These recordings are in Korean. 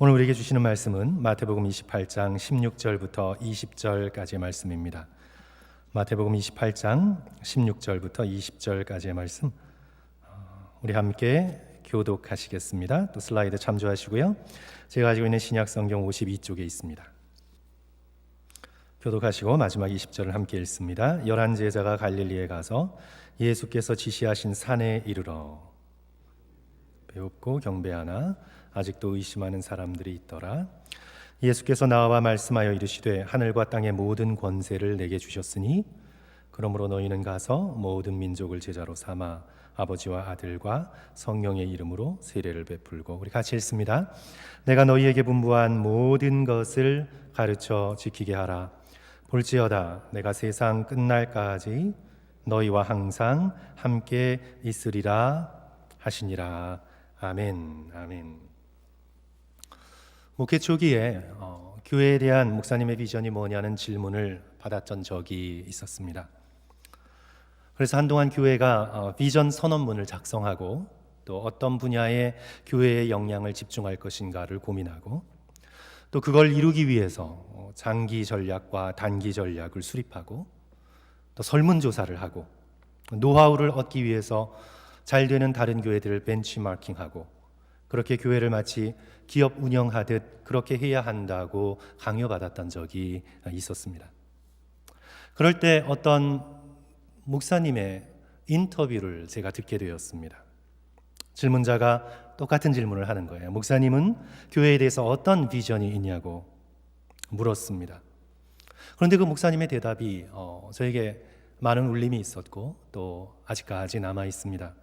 오늘 우리에게 주시는 말씀은 마태복음 28장 16절부터 20절까지의 말씀입니다. 마태복음 28장 16절부터 20절까지의 말씀, 우리 함께 교독하시겠습니다. 또 슬라이드 참조하시고요. 제가 가지고 있는 신약 성경 52쪽에 있습니다. 교독하시고 마지막 20절을 함께 읽습니다. 11 제자가 갈릴리에 가서 예수께서 지시하신 산에 이르러 배웁고 경배하나 아직도 의심하는 사람들이 있더라. 예수께서 나와 말씀하여 이르시되 하늘과 땅의 모든 권세를 내게 주셨으니 그러므로 너희는 가서 모든 민족을 제자로 삼아 아버지와 아들과 성령의 이름으로 세례를 베풀고, 우리 같이 읽습니다. 내가 너희에게 분부한 모든 것을 가르쳐 지키게 하라. 볼지어다 내가 세상 끝날까지 너희와 항상 함께 있으리라 하시니라. 아멘. 아멘. 목회 초기에 교회에 대한 목사님의 비전이 뭐냐는 질문을 받았던 적이 있었습니다. 그래서 한동안 교회가 비전 선언문을 작성하고 또 어떤 분야에 교회의 역량을 집중할 것인가를 고민하고 또 그걸 이루기 위해서 장기 전략과 단기 전략을 수립하고 또 설문조사를 하고 노하우를 얻기 위해서 잘 되는 다른 교회들을 벤치마킹하고 그렇게 교회를 마치 기업 운영하듯 그렇게 해야 한다고 강요받았던 적이 있었습니다. 그럴 때 어떤 목사님의 인터뷰를 제가 듣게 되었습니다. 질문자가 똑같은 질문을 하는 거예요. 목사님은 교회에 대해서 어떤 비전이 있냐고 물었습니다. 그런데 그 목사님의 대답이 저에게 많은 울림이 있었고 또 아직까지 남아 있습니다.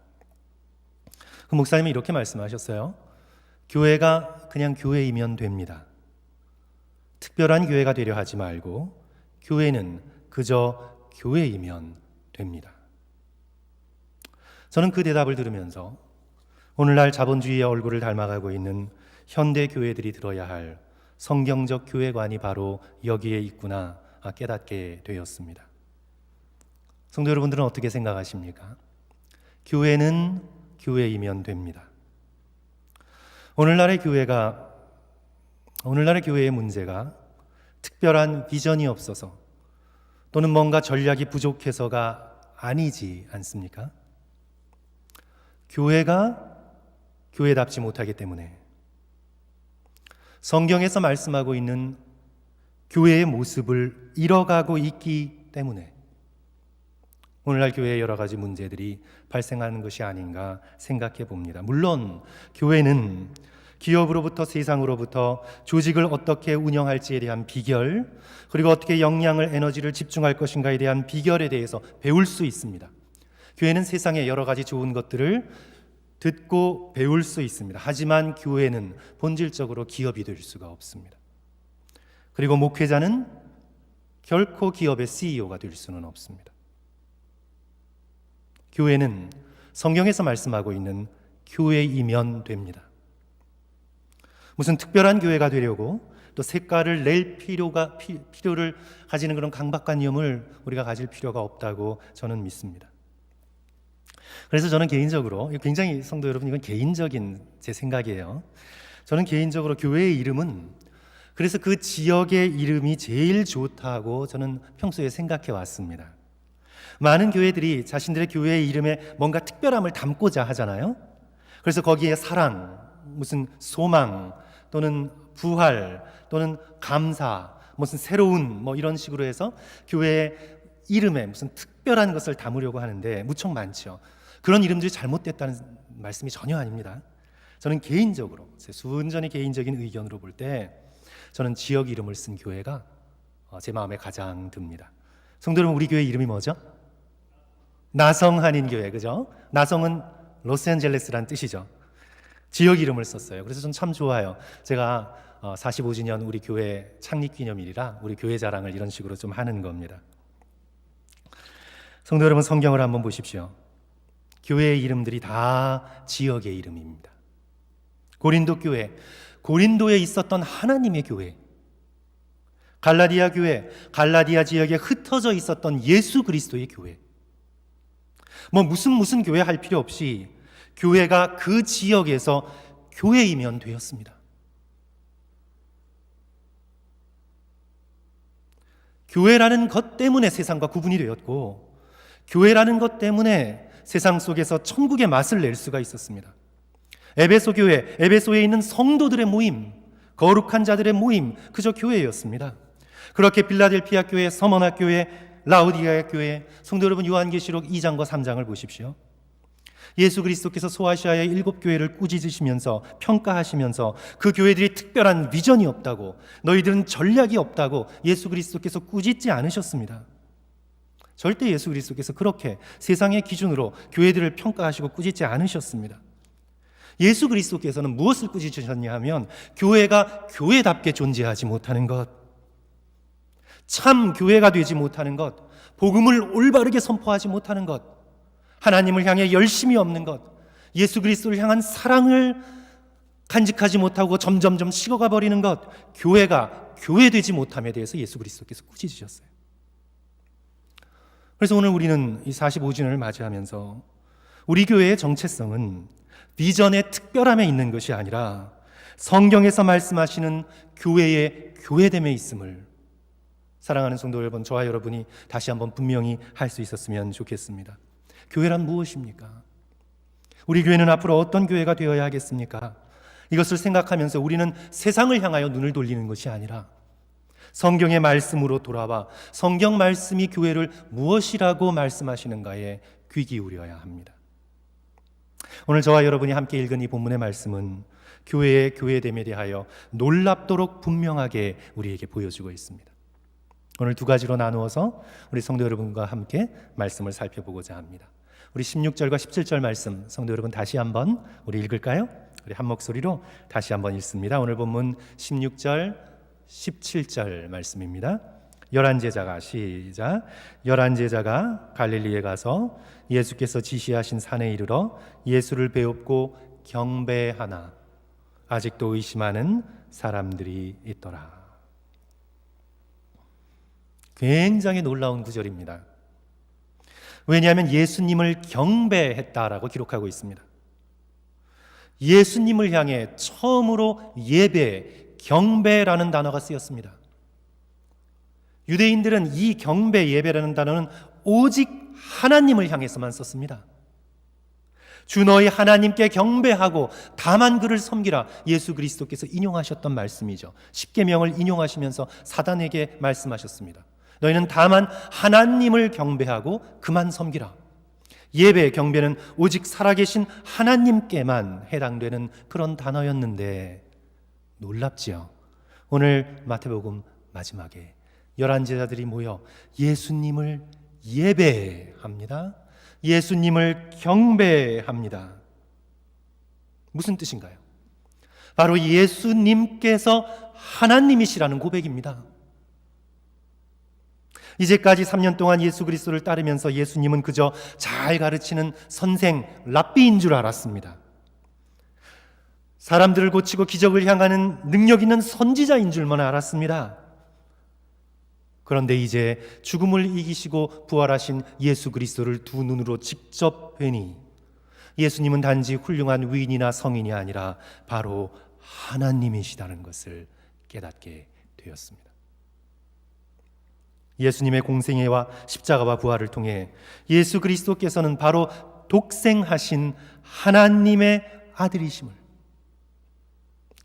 그 목사님이 이렇게 말씀하셨어요. 교회가 그냥 교회이면 됩니다. 특별한 교회가 되려 하지 말고 교회는 그저 교회이면 됩니다. 저는 그 대답을 들으면서 오늘날 자본주의의 얼굴을 닮아가고 있는 현대 교회들이 들어야 할 성경적 교회관이 바로 여기에 있구나 깨닫게 되었습니다. 성도 여러분들은 어떻게 생각하십니까? 교회는 교회이면 됩니다. 오늘날의 교회의 문제가 특별한 비전이 없어서 또는 뭔가 전략이 부족해서가 아니지 않습니까? 교회가 교회답지 못하기 때문에 성경에서 말씀하고 있는 교회의 모습을 잃어가고 있기 때문에 오늘날 교회의 여러 가지 문제들이 발생하는 것이 아닌가 생각해 봅니다. 물론 교회는 기업으로부터 세상으로부터 조직을 어떻게 운영할지에 대한 비결, 그리고 어떻게 역량을 에너지를 집중할 것인가에 대한 비결에 대해서 배울 수 있습니다. 교회는 세상의 여러 가지 좋은 것들을 듣고 배울 수 있습니다. 하지만 교회는 본질적으로 기업이 될 수가 없습니다. 그리고 목회자는 결코 기업의 CEO가 될 수는 없습니다. 교회는 성경에서 말씀하고 있는 교회이면 됩니다. 무슨 특별한 교회가 되려고 또 색깔을 낼 필요를 가지는 그런 강박관념을 우리가 가질 필요가 없다고 저는 믿습니다. 그래서 저는 개인적으로, 굉장히 성도 여러분, 이건 개인적인 제 생각이에요. 저는 개인적으로 교회의 이름은 그래서 그 지역의 이름이 제일 좋다고 저는 평소에 생각해 왔습니다. 많은 교회들이 자신들의 교회의 이름에 뭔가 특별함을 담고자 하잖아요. 그래서 거기에 사랑, 무슨 소망 또는 부활 또는 감사, 무슨 새로운 이런 식으로 해서 교회의 이름에 무슨 특별한 것을 담으려고 하는데 무척 많죠. 그런 이름들이 잘못됐다는 말씀이 전혀 아닙니다. 저는 개인적으로, 제 순전히 개인적인 의견으로 볼 때 저는 지역 이름을 쓴 교회가 제 마음에 가장 듭니다. 성도 여러분, 우리 교회 이름이 뭐죠? 나성 한인교회, 그죠? 나성은 로스앤젤레스란 뜻이죠. 지역 이름을 썼어요. 그래서 전 참 좋아요. 제가 45주년 우리 교회 창립기념일이라 우리 교회 자랑을 이런 식으로 좀 하는 겁니다. 성도 여러분, 성경을 한번 보십시오. 교회의 이름들이 다 지역의 이름입니다. 고린도 교회, 고린도에 있었던 하나님의 교회, 갈라디아 교회, 갈라디아 지역에 흩어져 있었던 예수 그리스도의 교회, 무슨 교회 할 필요 없이 교회가 그 지역에서 교회이면 되었습니다. 교회라는 것 때문에 세상과 구분이 되었고, 교회라는 것 때문에 세상 속에서 천국의 맛을 낼 수가 있었습니다. 에베소 교회, 에베소에 있는 성도들의 모임, 거룩한 자들의 모임, 그저 교회였습니다. 그렇게 빌라델피아 교회, 서머나 교회, 라오디게아 교회, 성도 여러분, 요한계시록 2장과 3장을 보십시오. 예수 그리스도께서 소아시아의 7교회를 꾸짖으시면서 평가하시면서 그 교회들이 특별한 비전이 없다고, 너희들은 전략이 없다고 예수 그리스도께서 꾸짖지 않으셨습니다. 절대 예수 그리스도께서 그렇게 세상의 기준으로 교회들을 평가하시고 꾸짖지 않으셨습니다. 예수 그리스도께서는 무엇을 꾸짖으셨냐 하면 교회가 교회답게 존재하지 못하는 것, 참 교회가 되지 못하는 것, 복음을 올바르게 선포하지 못하는 것, 하나님을 향해 열심이 없는 것, 예수 그리스도를 향한 사랑을 간직하지 못하고 점점점 식어가 버리는 것, 교회가 교회되지 못함에 대해서 예수 그리스도께서 꾸짖으셨어요. 그래서 오늘 우리는 이 45주년을 맞이하면서 우리 교회의 정체성은 비전의 특별함에 있는 것이 아니라 성경에서 말씀하시는 교회의 교회됨에 있음을, 사랑하는 성도 여러분, 저와 여러분이 다시 한번 분명히 할 수 있었으면 좋겠습니다. 교회란 무엇입니까? 우리 교회는 앞으로 어떤 교회가 되어야 하겠습니까? 이것을 생각하면서 우리는 세상을 향하여 눈을 돌리는 것이 아니라 성경의 말씀으로 돌아와 성경 말씀이 교회를 무엇이라고 말씀하시는가에 귀 기울여야 합니다. 오늘 저와 여러분이 함께 읽은 이 본문의 말씀은 교회의 교회됨에 대하여 놀랍도록 분명하게 우리에게 보여주고 있습니다. 오늘 두 가지로 나누어서 우리 성도 여러분과 함께 말씀을 살펴보고자 합니다. 우리 16절과 17절 말씀, 성도 여러분 다시 한번 우리 읽을까요? 우리 한 목소리로 다시 한번 읽습니다. 오늘 본문 16절, 17절 말씀입니다. 11제자가 시작. 11제자가 갈릴리에 가서 예수께서 지시하신 산에 이르러 예수를 배웁고 경배하나 아직도 의심하는 사람들이 있더라. 굉장히 놀라운 구절입니다. 왜냐하면 예수님을 경배했다라고 기록하고 있습니다. 예수님을 향해 처음으로 예배, 경배라는 단어가 쓰였습니다. 유대인들은 이 경배, 예배라는 단어는 오직 하나님을 향해서만 썼습니다. 주 너희 하나님께 경배하고 다만 그를 섬기라, 예수 그리스도께서 인용하셨던 말씀이죠. 십계명을 인용하시면서 사단에게 말씀하셨습니다. 너희는 다만 하나님을 경배하고 그만 섬기라. 예배, 경배는 오직 살아계신 하나님께만 해당되는 그런 단어였는데 놀랍지요. 오늘 마태복음 마지막에 11제자들이 모여 예수님을 예배합니다. 예수님을 경배합니다. 무슨 뜻인가요? 바로 예수님께서 하나님이시라는 고백입니다. 이제까지 3년 동안 예수 그리스도를 따르면서 예수님은 그저 잘 가르치는 선생, 랍비인 줄 알았습니다. 사람들을 고치고 기적을 향하는 능력 있는 선지자인 줄만 알았습니다. 그런데 이제 죽음을 이기시고 부활하신 예수 그리스도를 두 눈으로 직접 뵈니 예수님은 단지 훌륭한 위인이나 성인이 아니라 바로 하나님이시다는 것을 깨닫게 되었습니다. 예수님의 공생애와 십자가와 부활을 통해 예수 그리스도께서는 바로 독생하신 하나님의 아들이심을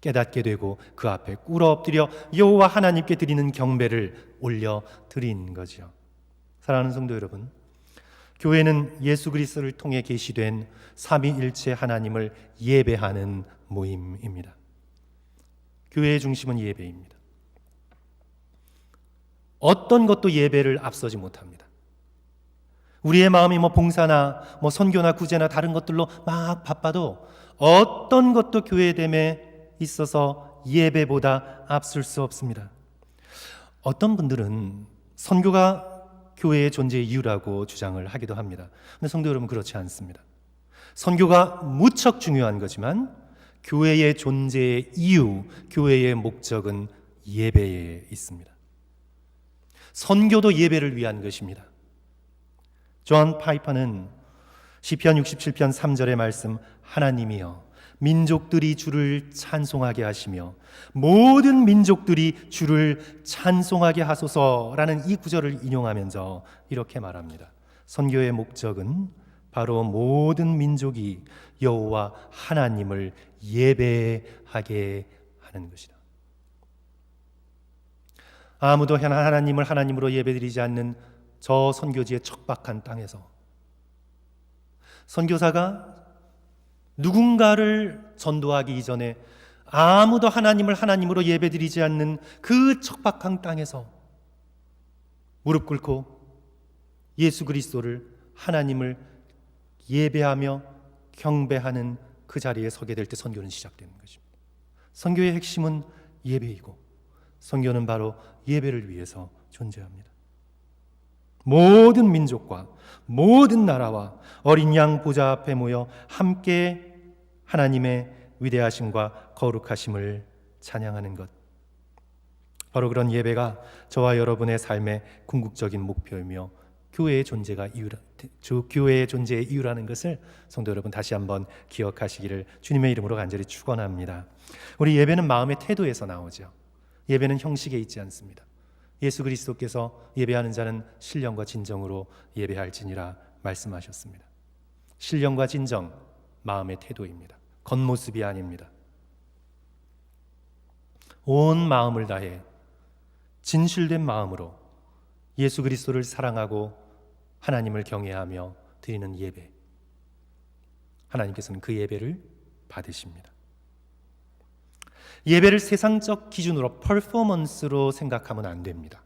깨닫게 되고 그 앞에 꿇어 엎드려 여호와 하나님께 드리는 경배를 올려 드린 거죠. 사랑하는 성도 여러분, 교회는 예수 그리스도를 통해 계시된 삼위일체 하나님을 예배하는 모임입니다. 교회의 중심은 예배입니다. 어떤 것도 예배를 앞서지 못합니다. 우리의 마음이 봉사나 선교나 구제나 다른 것들로 막 바빠도 어떤 것도 교회됨에 있어서 예배보다 앞설 수 없습니다. 어떤 분들은 선교가 교회의 존재의 이유라고 주장을 하기도 합니다. 그런데 성도 여러분, 그렇지 않습니다. 선교가 무척 중요한 거지만 교회의 존재의 이유, 교회의 목적은 예배에 있습니다. 선교도 예배를 위한 것입니다. 존 파이퍼는 시편 67편 3절의 말씀, 하나님이여 민족들이 주를 찬송하게 하시며 모든 민족들이 주를 찬송하게 하소서라는 이 구절을 인용하면서 이렇게 말합니다. 선교의 목적은 바로 모든 민족이 여호와 하나님을 예배하게 하는 것이다. 아무도 하나님을 하나님으로 예배드리지 않는 저 선교지의 척박한 땅에서 선교사가 누군가를 전도하기 이전에 아무도 하나님을 하나님으로 예배드리지 않는 그 척박한 땅에서 무릎 꿇고 예수 그리스도를 하나님을 예배하며 경배하는 그 자리에 서게 될 때 선교는 시작되는 것입니다. 선교의 핵심은 예배이고 선교는 바로 예배를 위해서 존재합니다. 모든 민족과 모든 나라와 어린 양 보좌 앞에 모여 함께 하나님의 위대하심과 거룩하심을 찬양하는 것, 바로 그런 예배가 저와 여러분의 삶의 궁극적인 목표이며 교회의 존재의 이유라는 것을 성도 여러분 다시 한번 기억하시기를 주님의 이름으로 간절히 축원합니다. 우리 예배는 마음의 태도에서 나오죠. 예배는 형식에 있지 않습니다. 예수 그리스도께서 예배하는 자는 신령과 진정으로 예배할지니라 말씀하셨습니다. 신령과 진정, 마음의 태도입니다. 겉모습이 아닙니다. 온 마음을 다해 진실된 마음으로 예수 그리스도를 사랑하고 하나님을 경외하며 드리는 예배, 하나님께서는 그 예배를 받으십니다. 예배를 세상적 기준으로 퍼포먼스로 생각하면 안 됩니다.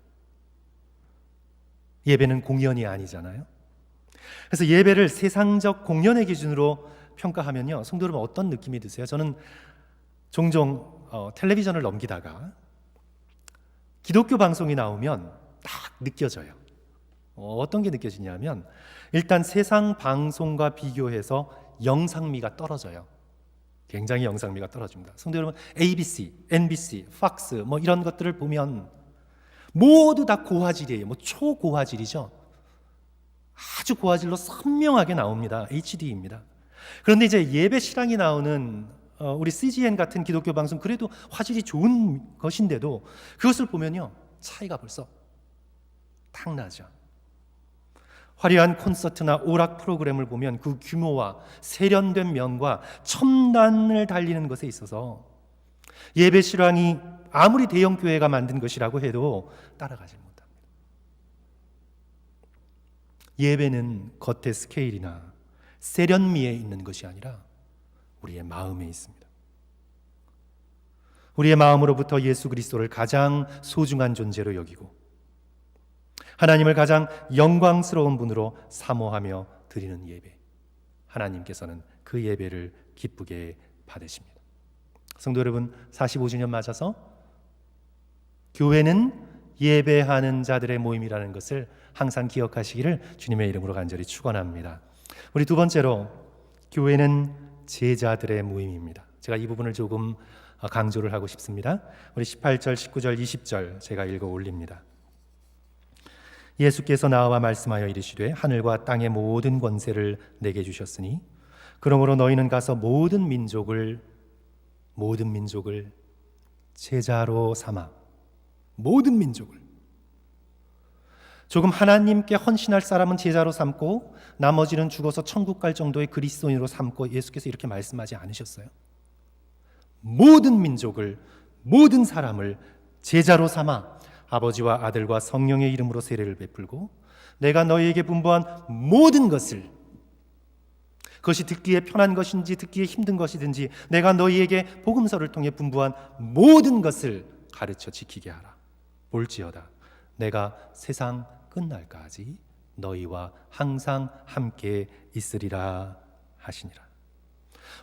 예배는 공연이 아니잖아요. 그래서 예배를 세상적 공연의 기준으로 평가하면요, 성도 여러분 어떤 느낌이 드세요? 저는 종종 텔레비전을 넘기다가 기독교 방송이 나오면 딱 느껴져요. 어떤 게 느껴지냐면 일단 세상 방송과 비교해서 영상미가 떨어져요. 굉장히 영상미가 떨어집니다. 성도 여러분, ABC, NBC, 팍스 뭐 이런 것들을 보면 모두 다 고화질이에요. 뭐 초고화질이죠. 아주 고화질로 선명하게 나옵니다. HD입니다. 그런데 이제 예배 실황이 나오는 우리 CGN 같은 기독교 방송, 그래도 화질이 좋은 것인데도 그것을 보면요, 차이가 벌써 탁 나죠. 화려한 콘서트나 오락 프로그램을 보면 그 규모와 세련된 면과 첨단을 달리는 것에 있어서 예배 실황이 아무리 대형 교회가 만든 것이라고 해도 따라가지 못합니다. 예배는 겉의 스케일이나 세련미에 있는 것이 아니라 우리의 마음에 있습니다. 우리의 마음으로부터 예수 그리스도를 가장 소중한 존재로 여기고 하나님을 가장 영광스러운 분으로 사모하며 드리는 예배, 하나님께서는 그 예배를 기쁘게 받으십니다. 성도 여러분, 45주년 맞아서 교회는 예배하는 자들의 모임이라는 것을 항상 기억하시기를 주님의 이름으로 간절히 축원합니다. 우리 두 번째로, 교회는 제자들의 모임입니다. 제가 이 부분을 조금 강조를 하고 싶습니다. 우리 18절, 19절, 20절 제가 읽어 올립니다. 예수께서 나와 말씀하여 이르시되 하늘과 땅의 모든 권세를 내게 주셨으니 그러므로 너희는 가서 모든 민족을 제자로 삼아, 모든 민족을, 조금 하나님께 헌신할 사람은 제자로 삼고 나머지는 죽어서 천국 갈 정도의 그리스도인으로 삼고, 예수께서 이렇게 말씀하지 않으셨어요? 모든 민족을, 모든 사람을 제자로 삼아 아버지와 아들과 성령의 이름으로 세례를 베풀고 내가 너희에게 분부한 모든 것을, 그것이 듣기에 편한 것인지 듣기에 힘든 것이든지 내가 너희에게 복음서를 통해 분부한 모든 것을 가르쳐 지키게 하라. 볼지어다 내가 세상 끝날까지 너희와 항상 함께 있으리라 하시니라.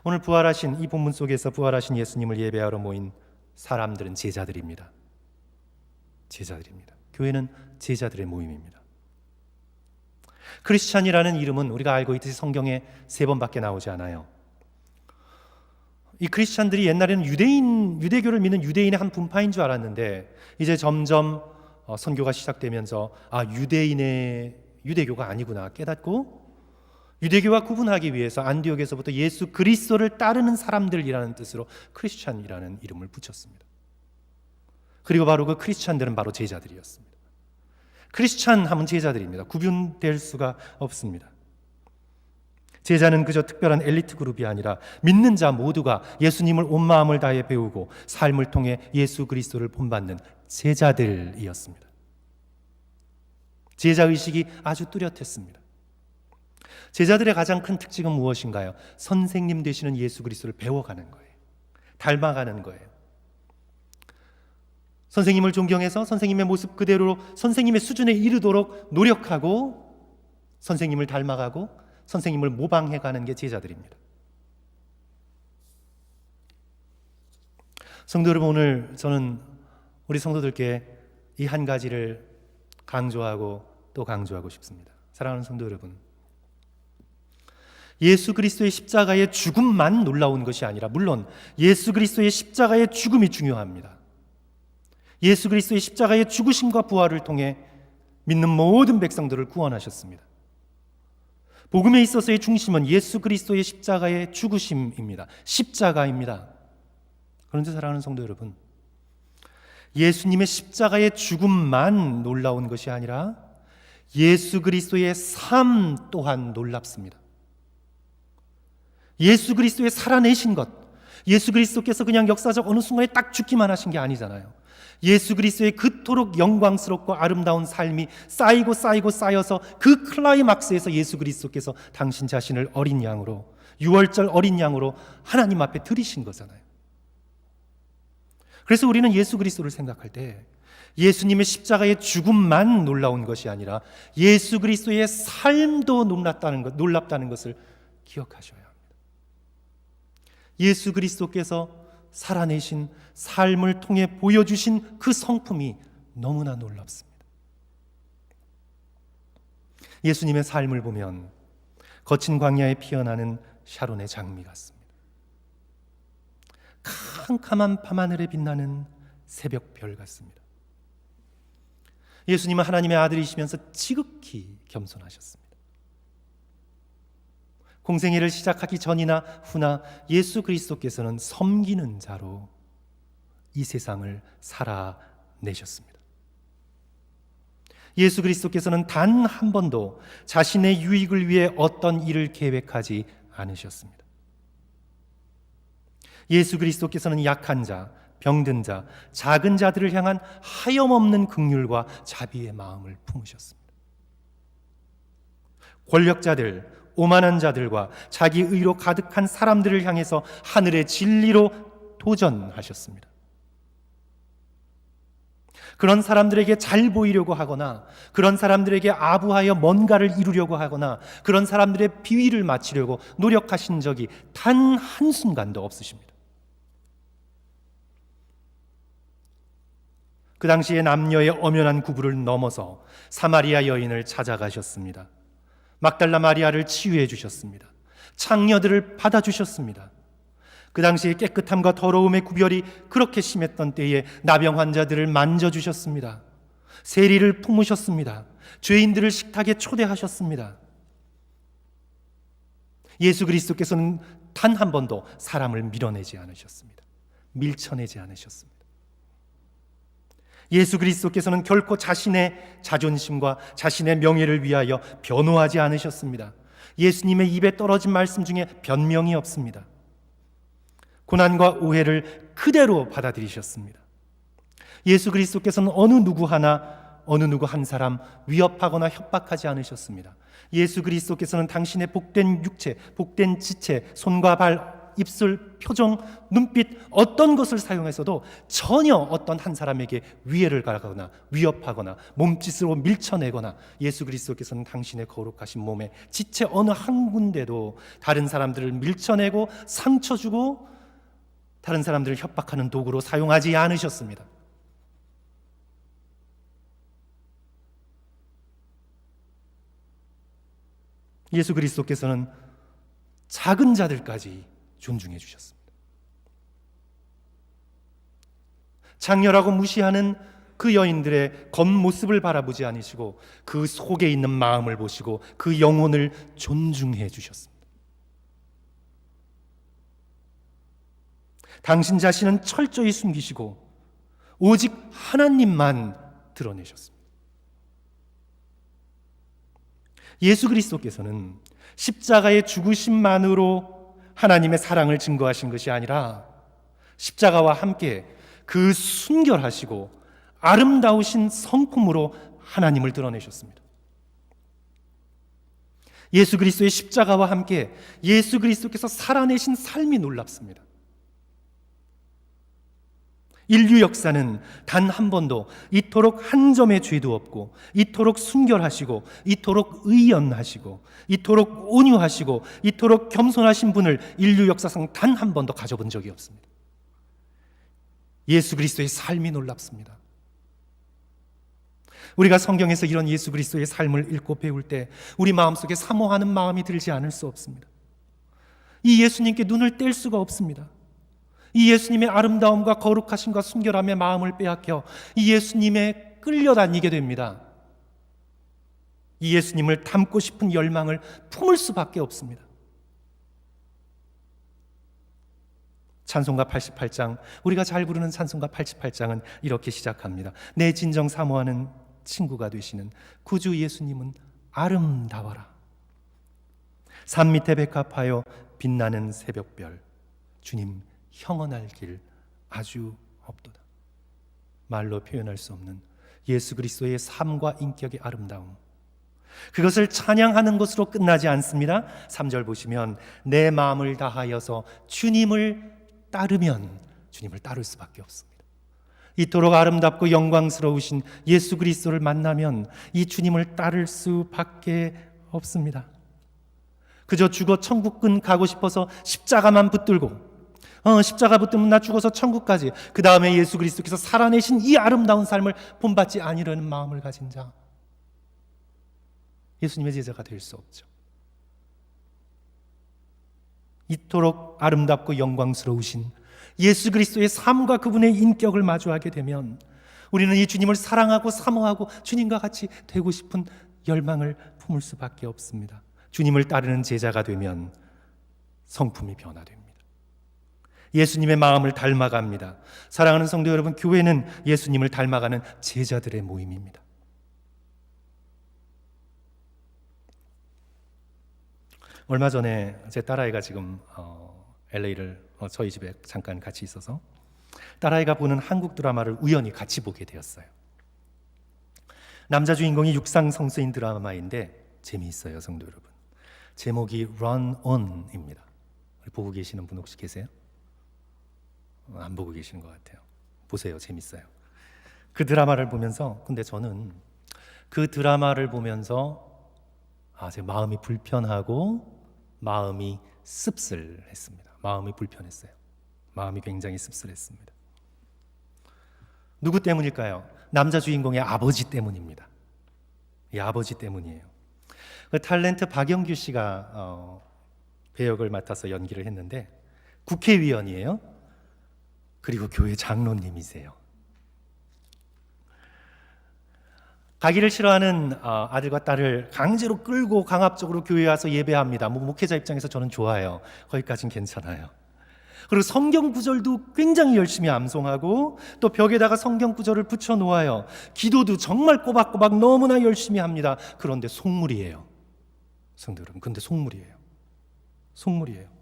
오늘 부활하신 이 본문 속에서 부활하신 예수님을 예배하러 모인 사람들은 제자들입니다. 제자들입니다. 교회는 제자들의 모임입니다. 크리스찬이라는 이름은 우리가 알고 있듯이 성경에 3번밖에 나오지 않아요. 이 크리스찬들이 옛날에는 유대교를 믿는 유대인의 한 분파인 줄 알았는데 이제 점점 선교가 시작되면서 유대교가 아니구나 깨닫고 유대교와 구분하기 위해서 안디옥에서부터 예수 그리스도를 따르는 사람들이라는 뜻으로 크리스찬이라는 이름을 붙였습니다. 그리고 바로 그 크리스찬들은 바로 제자들이었습니다. 크리스찬 하면 제자들입니다. 구분될 수가 없습니다. 제자는 그저 특별한 엘리트 그룹이 아니라 믿는 자 모두가 예수님을 온 마음을 다해 배우고 삶을 통해 예수 그리스도를 본받는 제자들이었습니다. 제자의식이 아주 뚜렷했습니다. 제자들의 가장 큰 특징은 무엇인가요? 선생님 되시는 예수 그리스도를 배워가는 거예요. 닮아가는 거예요. 선생님을 존경해서 선생님의 모습 그대로 선생님의 수준에 이르도록 노력하고 선생님을 닮아가고 선생님을 모방해가는 게 제자들입니다. 성도 여러분, 오늘 저는 우리 성도들께 이 한 가지를 강조하고 또 강조하고 싶습니다. 사랑하는 성도 여러분, 예수 그리스도의 십자가의 죽음만 놀라운 것이 아니라 물론 예수 그리스도의 십자가의 죽음이 중요합니다. 예수 그리스도의 십자가의 죽으심과 부활을 통해 믿는 모든 백성들을 구원하셨습니다. 복음에 있어서의 중심은 예수 그리스도의 십자가의 죽으심입니다. 십자가입니다. 그런데 사랑하는 성도 여러분, 예수님의 십자가의 죽음만 놀라운 것이 아니라 예수 그리스도의 삶 또한 놀랍습니다. 예수 그리스도의 살아내신 것, 예수 그리스도께서 그냥 역사적 어느 순간에 딱 죽기만 하신 게 아니잖아요. 예수 그리스도의 그토록 영광스럽고 아름다운 삶이 쌓이고 쌓여서 그 클라이막스에서 예수 그리스도께서 당신 자신을 어린 양으로, 유월절 어린 양으로 하나님 앞에 드리신 거잖아요. 그래서 우리는 예수 그리스도를 생각할 때 예수님의 십자가의 죽음만 놀라운 것이 아니라 예수 그리스도의 삶도 놀랍다는 것을 기억하셔야 합니다. 예수 그리스도께서 살아내신 삶을 통해 보여주신 그 성품이 너무나 놀랍습니다. 예수님의 삶을 보면 거친 광야에 피어나는 샤론의 장미 같습니다. 캄캄한 밤하늘에 빛나는 새벽별 같습니다. 예수님은 하나님의 아들이시면서 지극히 겸손하셨습니다. 공생애를 시작하기 전이나 후나 예수 그리스도께서는 섬기는 자로 이 세상을 살아내셨습니다. 예수 그리스도께서는 단 한 번도 자신의 유익을 위해 어떤 일을 계획하지 않으셨습니다. 예수 그리스도께서는 약한 자, 병든 자, 작은 자들을 향한 하염없는 긍휼과 자비의 마음을 품으셨습니다. 권력자들, 오만한 자들과 자기 의로 가득한 사람들을 향해서 하늘의 진리로 도전하셨습니다. 그런 사람들에게 잘 보이려고 하거나 그런 사람들에게 아부하여 뭔가를 이루려고 하거나 그런 사람들의 비위를 맞추려고 노력하신 적이 단 한순간도 없으십니다. 그 당시에 남녀의 엄연한 구분을 넘어서 사마리아 여인을 찾아가셨습니다. 막달라 마리아를 치유해 주셨습니다. 창녀들을 받아주셨습니다. 그 당시에 깨끗함과 더러움의 구별이 그렇게 심했던 때에 나병 환자들을 만져주셨습니다. 세리를 품으셨습니다. 죄인들을 식탁에 초대하셨습니다. 예수 그리스도께서는 단 한 번도 사람을 밀어내지 않으셨습니다. 밀쳐내지 않으셨습니다. 예수 그리스도께서는 결코 자신의 자존심과 자신의 명예를 위하여 변호하지 않으셨습니다. 예수님의 입에 떨어진 말씀 중에 변명이 없습니다. 고난과 오해를 그대로 받아들이셨습니다. 예수 그리스도께서는 어느 누구 한 사람 위협하거나 협박하지 않으셨습니다. 예수 그리스도께서는 당신의 복된 육체, 복된 지체, 손과 발, 입술, 표정, 눈빛 어떤 것을 사용해서도 전혀 어떤 한 사람에게 위해를 가하거나 위협하거나 몸짓으로 밀쳐내거나 예수 그리스도께서는 당신의 거룩하신 몸에 지체 어느 한 군데도 다른 사람들을 밀쳐내고 상처 주고 다른 사람들을 협박하는 도구로 사용하지 않으셨습니다. 예수 그리스도께서는 작은 자들까지 존중해 주셨습니다. 장렬하고 무시하는 그 여인들의 겉모습을 바라보지 않으시고 그 속에 있는 마음을 보시고 그 영혼을 존중해 주셨습니다. 당신 자신은 철저히 숨기시고 오직 하나님만 드러내셨습니다. 예수 그리스도께서는 십자가의 죽으심만으로 하나님의 사랑을 증거하신 것이 아니라 십자가와 함께 그 순결하시고 아름다우신 성품으로 하나님을 드러내셨습니다. 예수 그리스도의 십자가와 함께 예수 그리스도께서 살아내신 삶이 놀랍습니다. 인류 역사는 단 한 번도 이토록 한 점의 죄도 없고 이토록 순결하시고 이토록 의연하시고 이토록 온유하시고 이토록 겸손하신 분을 인류 역사상 단 한 번도 가져본 적이 없습니다. 예수 그리스도의 삶이 놀랍습니다. 우리가 성경에서 이런 예수 그리스도의 삶을 읽고 배울 때 우리 마음속에 사모하는 마음이 들지 않을 수 없습니다. 이 예수님께 눈을 뗄 수가 없습니다. 이 예수님의 아름다움과 거룩하심과 순결함의 마음을 빼앗겨 이 예수님에 끌려다니게 됩니다. 이 예수님을 닮고 싶은 열망을 품을 수밖에 없습니다. 찬송가 88장, 우리가 잘 부르는 찬송가 88장은 이렇게 시작합니다. 내 진정 사모하는 친구가 되시는 구주 예수님은 아름다워라. 산 밑에 백합하여 빛나는 새벽별, 주님 형언할 길 아주 없도다. 말로 표현할 수 없는 예수 그리스도의 삶과 인격의 아름다움, 그것을 찬양하는 것으로 끝나지 않습니다. 3절 보시면 내 마음을 다하여서 주님을 따르면 주님을 따를 수밖에 없습니다. 이토록 아름답고 영광스러우신 예수 그리스도를 만나면 이 주님을 따를 수밖에 없습니다. 그저 죽어 천국은 가고 싶어서 십자가만 붙들고 십자가 붙들면 나 죽어서 천국까지, 그 다음에 예수 그리스도께서 살아내신 이 아름다운 삶을 본받지 아니려는 마음을 가진 자, 예수님의 제자가 될 수 없죠. 이토록 아름답고 영광스러우신 예수 그리스도의 삶과 그분의 인격을 마주하게 되면 우리는 이 주님을 사랑하고 사모하고 주님과 같이 되고 싶은 열망을 품을 수밖에 없습니다. 주님을 따르는 제자가 되면 성품이 변화됩니다. 예수님의 마음을 닮아갑니다. 사랑하는 성도 여러분, 교회는 예수님을 닮아가는 제자들의 모임입니다. 얼마 전에 제 딸아이가 지금 LA를 저희 집에 잠깐 같이 있어서 딸아이가 보는 한국 드라마를 우연히 같이 보게 되었어요. 남자 주인공이 육상 선수인 드라마인데 재미있어요, 성도 여러분. 제목이 Run On입니다. 보고 계시는 분 혹시 계세요? 안 보고 계시는 것 같아요. 보세요, 재밌어요. 그 드라마를 보면서, 근데 저는 그 드라마를 보면서 제 마음이 불편하고 마음이 씁쓸했습니다. 마음이 불편했어요. 마음이 굉장히 씁쓸했습니다. 누구 때문일까요? 남자 주인공의 아버지 때문입니다. 이 아버지 때문이에요. 그 탤런트 박영규 씨가 배역을 맡아서 연기를 했는데 국회의원이에요. 그리고 교회 장로님이세요. 가기를 싫어하는 아들과 딸을 강제로 끌고 강압적으로 교회에 와서 예배합니다. 목회자 입장에서 저는 좋아요. 거기까지는 괜찮아요. 그리고 성경 구절도 굉장히 열심히 암송하고 또 벽에다가 성경 구절을 붙여 놓아요. 기도도 정말 꼬박꼬박 너무나 열심히 합니다. 그런데 속물이에요. 성도 여러분, 근데 속물이에요. 속물이에요.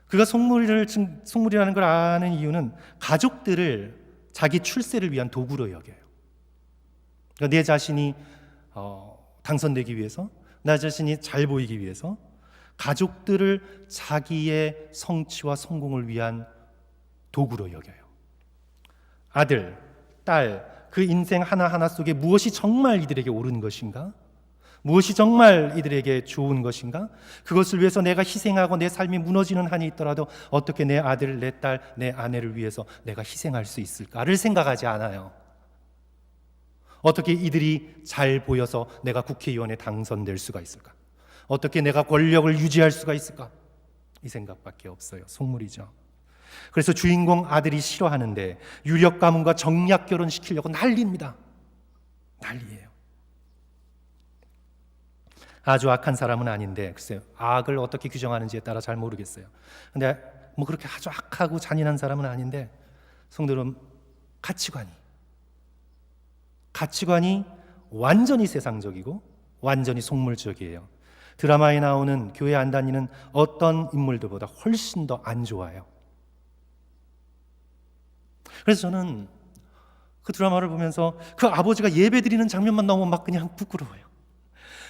그가 속물이라는 걸 아는 이유는 가족들을 자기 출세를 위한 도구로 여겨요. 그러니까 내 자신이 당선되기 위해서, 나 자신이 잘 보이기 위해서 가족들을 자기의 성취와 성공을 위한 도구로 여겨요. 아들, 딸, 그 인생 하나하나 속에 무엇이 정말 이들에게 옳은 것인가? 무엇이 정말 이들에게 좋은 것인가? 그것을 위해서 내가 희생하고 내 삶이 무너지는 한이 있더라도 어떻게 내 아들, 내 딸, 내 아내를 위해서 내가 희생할 수 있을까를 생각하지 않아요. 어떻게 이들이 잘 보여서 내가 국회의원에 당선될 수가 있을까? 어떻게 내가 권력을 유지할 수가 있을까? 이 생각밖에 없어요. 속물이죠. 그래서 주인공 아들이 싫어하는데 유력 가문과 정략 결혼시키려고 난리입니다. 난리예요. 아주 악한 사람은 아닌데, 글쎄요, 악을 어떻게 규정하는지에 따라 잘 모르겠어요. 근데 뭐 그렇게 아주 악하고 잔인한 사람은 아닌데, 성도는 가치관이 완전히 세상적이고 완전히 속물적이에요. 드라마에 나오는 교회 안 다니는 어떤 인물들보다 훨씬 더 안 좋아요. 그래서 저는 그 드라마를 보면서 그 아버지가 예배 드리는 장면만 나오면 막 그냥 부끄러워요.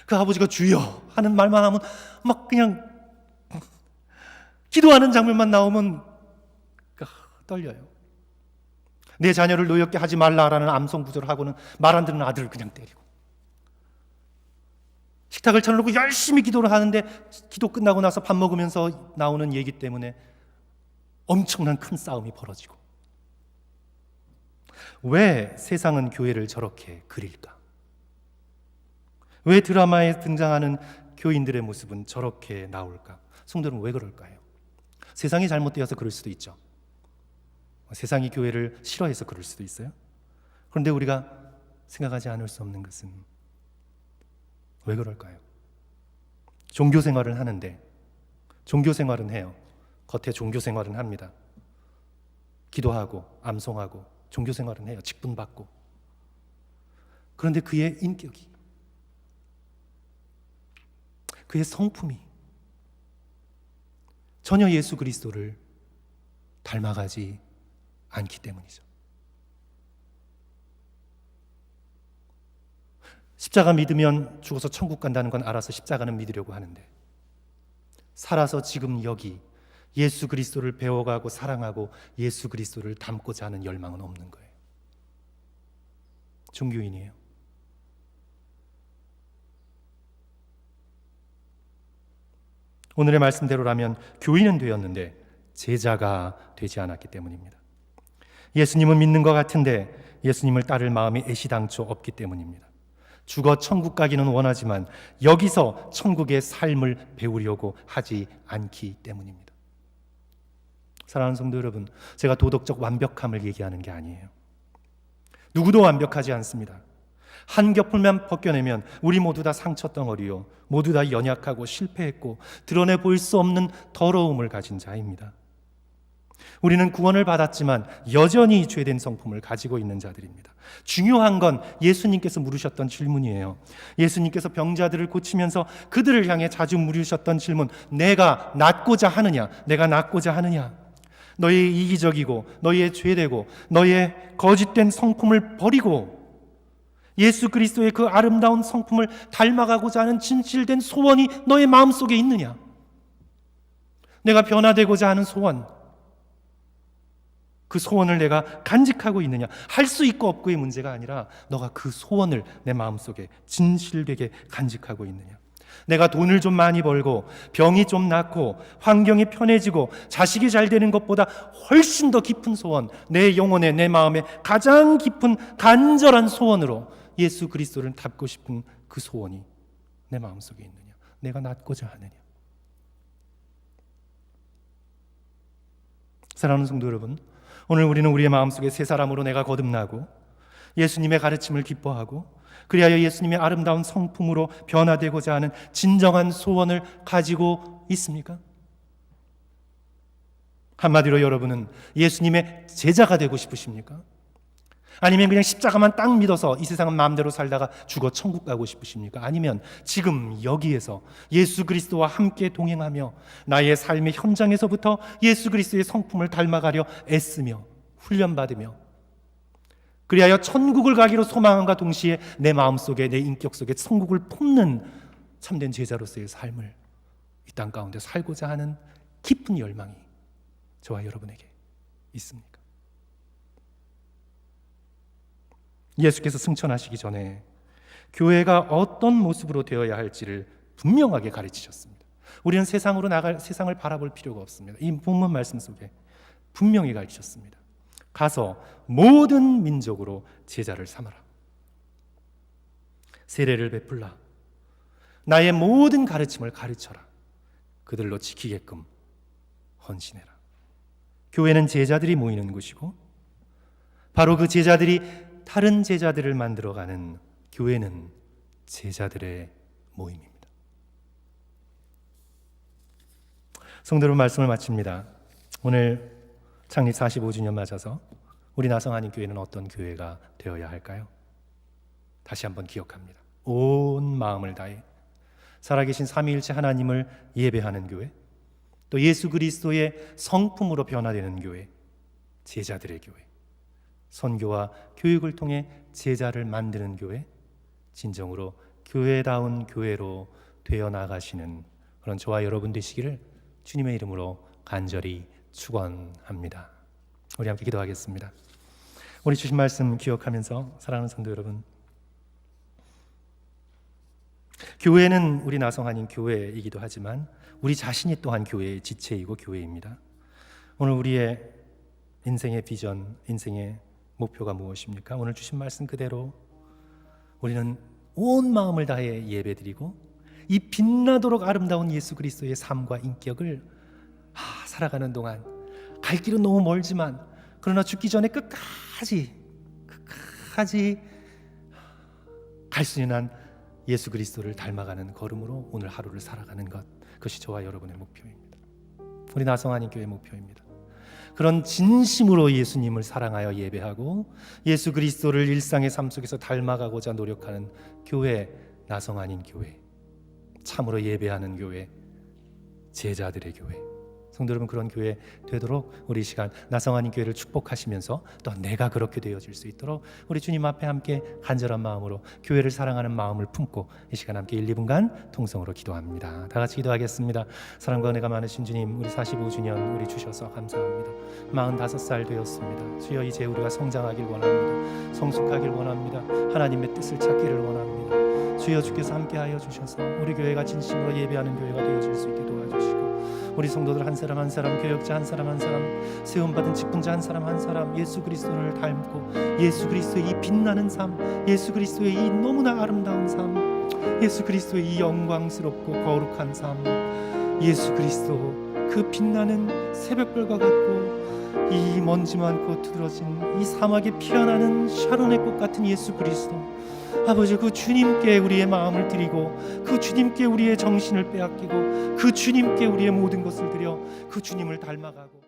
그 아버지가 주여 하는 말만 하면 막 그냥 기도하는 장면만 나오면 떨려요. 내 자녀를 노엽게 하지 말라라는 암송 구절을 하고는 말 안 듣는 아들을 그냥 때리고, 식탁을 차려놓고 열심히 기도를 하는데 기도 끝나고 나서 밥 먹으면서 나오는 얘기 때문에 엄청난 큰 싸움이 벌어지고. 왜 세상은 교회를 저렇게 그릴까? 왜 드라마에 등장하는 교인들의 모습은 저렇게 나올까? 성도는 왜 그럴까요? 세상이 잘못되어서 그럴 수도 있죠. 세상이 교회를 싫어해서 그럴 수도 있어요. 그런데 우리가 생각하지 않을 수 없는 것은 왜 그럴까요? 종교 생활을 하는데, 종교 생활은 해요. 겉에 종교 생활은 합니다. 기도하고 암송하고 종교 생활은 해요. 직분 받고. 그런데 그의 인격이, 그의 성품이 전혀 예수 그리스도를 닮아가지 않기 때문이죠. 십자가 믿으면 죽어서 천국 간다는 건 알아서 십자가는 믿으려고 하는데, 살아서 지금 여기 예수 그리스도를 배워가고 사랑하고 예수 그리스도를 닮고자 하는 열망은 없는 거예요. 종교인이에요. 오늘의 말씀대로라면 교인은 되었는데 제자가 되지 않았기 때문입니다. 예수님은 믿는 것 같은데 예수님을 따를 마음이 애시당초 없기 때문입니다. 죽어 천국 가기는 원하지만 여기서 천국의 삶을 배우려고 하지 않기 때문입니다. 사랑하는 성도 여러분, 제가 도덕적 완벽함을 얘기하는 게 아니에요. 누구도 완벽하지 않습니다. 한 겹을만 벗겨내면 우리 모두 다 상처덩어리요, 모두 다 연약하고 실패했고 드러내 보일 수 없는 더러움을 가진 자입니다. 우리는 구원을 받았지만 여전히 죄된 성품을 가지고 있는 자들입니다. 중요한 건 예수님께서 물으셨던 질문이에요. 예수님께서 병자들을 고치면서 그들을 향해 자주 물으셨던 질문, 내가 낫고자 하느냐? 내가 낫고자 하느냐? 너의 이기적이고 너의 죄되고 너의 거짓된 성품을 버리고 예수 그리스도의 그 아름다운 성품을 닮아가고자 하는 진실된 소원이 너의 마음속에 있느냐? 내가 변화되고자 하는 소원, 그 소원을 내가 간직하고 있느냐? 할 수 있고 없고의 문제가 아니라 너가 그 소원을 내 마음속에 진실되게 간직하고 있느냐? 내가 돈을 좀 많이 벌고 병이 좀 낫고 환경이 편해지고 자식이 잘 되는 것보다 훨씬 더 깊은 소원, 내 영혼에 내 마음에 가장 깊은 간절한 소원으로 예수 그리스도를 닮고 싶은 그 소원이 내 마음속에 있느냐? 내가 낫고자 하느냐? 사랑하는 성도 여러분, 오늘 우리는 우리의 마음속에 새 사람으로 내가 거듭나고 예수님의 가르침을 기뻐하고 그리하여 예수님의 아름다운 성품으로 변화되고자 하는 진정한 소원을 가지고 있습니까? 한마디로 여러분은 예수님의 제자가 되고 싶으십니까? 아니면 그냥 십자가만 딱 믿어서 이 세상은 마음대로 살다가 죽어 천국 가고 싶으십니까? 아니면 지금 여기에서 예수 그리스도와 함께 동행하며 나의 삶의 현장에서부터 예수 그리스도의 성품을 닮아가려 애쓰며 훈련받으며 그리하여 천국을 가기로 소망함과 동시에 내 마음속에 내 인격 속에 천국을 품는 참된 제자로서의 삶을 이 땅 가운데 살고자 하는 깊은 열망이 저와 여러분에게 있습니까? 예수께서 승천하시기 전에 교회가 어떤 모습으로 되어야 할지를 분명하게 가르치셨습니다. 우리는 세상을 바라볼 필요가 없습니다. 이 본문 말씀 속에 분명히 가르치셨습니다. 가서 모든 민족으로 제자를 삼아라. 세례를 베풀라. 나의 모든 가르침을 가르쳐라. 그들로 지키게끔 헌신해라. 교회는 제자들이 모이는 곳이고 바로 그 제자들이 다른 제자들을 만들어가는 교회는 제자들의 모임입니다. 성도 여러분, 말씀을 마칩니다. 오늘 창립 45주년 맞아서 우리 나성하님교회는 어떤 교회가 되어야 할까요? 다시 한번 기억합니다. 온 마음을 다해 살아계신 삼위일체 하나님을 예배하는 교회, 또 예수 그리스도의 성품으로 변화되는 교회, 제자들의 교회, 선교와 교육을 통해 제자를 만드는 교회, 진정으로 교회다운 교회로 되어 나가시는 그런 저와 여러분 되시기를 주님의 이름으로 간절히 축원합니다. 우리 함께 기도하겠습니다. 우리 주신 말씀 기억하면서 사랑하는 성도 여러분, 교회는 우리 나성하님 교회이기도 하지만 우리 자신이 또한 교회의 지체이고 교회입니다. 오늘 우리의 인생의 비전, 인생의 목표가 무엇입니까? 오늘 주신 말씀 그대로 우리는 온 마음을 다해 예배드리고 이 빛나도록 아름다운 예수 그리스도의 삶과 인격을 살아가는 동안 갈 길은 너무 멀지만 그러나 죽기 전에 끝까지 갈 수 있는 한 예수 그리스도를 닮아가는 걸음으로 오늘 하루를 살아가는 것, 그것이 저와 여러분의 목표입니다. 우리 나성하님 교회의 목표입니다. 그런 진심으로 예수님을 사랑하여 예배하고 예수 그리스도를 일상의 삶 속에서 닮아가고자 노력하는 교회, 나성하님 교회, 참으로 예배하는 교회, 제자들의 교회, 성도 여러분, 그런 교회 되도록 우리 이 시간 나성하님 교회를 축복하시면서 또 내가 그렇게 되어질 수 있도록 우리 주님 앞에 함께 간절한 마음으로 교회를 사랑하는 마음을 품고 이 시간 함께 1, 2분간 통성으로 기도합니다. 다 같이 기도하겠습니다. 사랑과 은혜가 많으신 주님, 우리 45주년 우리 주셔서 감사합니다. 45살 되었습니다. 주여, 이제 우리가 성장하길 원합니다. 성숙하길 원합니다. 하나님의 뜻을 찾기를 원합니다. 주여, 주께서 함께하여 주셔서 우리 교회가 진심으로 예배하는 교회가 되어질 수 있게 도와주시고 우리 성도들 한 사람 한 사람, 교역자 한 사람 한 사람, 세움받은 직분자 한 사람 한 사람 예수 그리스도를 닮고 예수 그리스도의 이 빛나는 삶, 예수 그리스도의 이 너무나 아름다운 삶, 예수 그리스도의 이 영광스럽고 거룩한 삶, 예수 그리스도 그 빛나는 새벽별과 같고 이 먼지 많고 두드러진 이 사막에 피어나는 샤론의 꽃 같은 예수 그리스도, 아버지, 그 주님께 우리의 마음을 드리고 그 주님께 우리의 정신을 빼앗기고 그 주님께 우리의 모든 것을 드려 그 주님을 닮아가고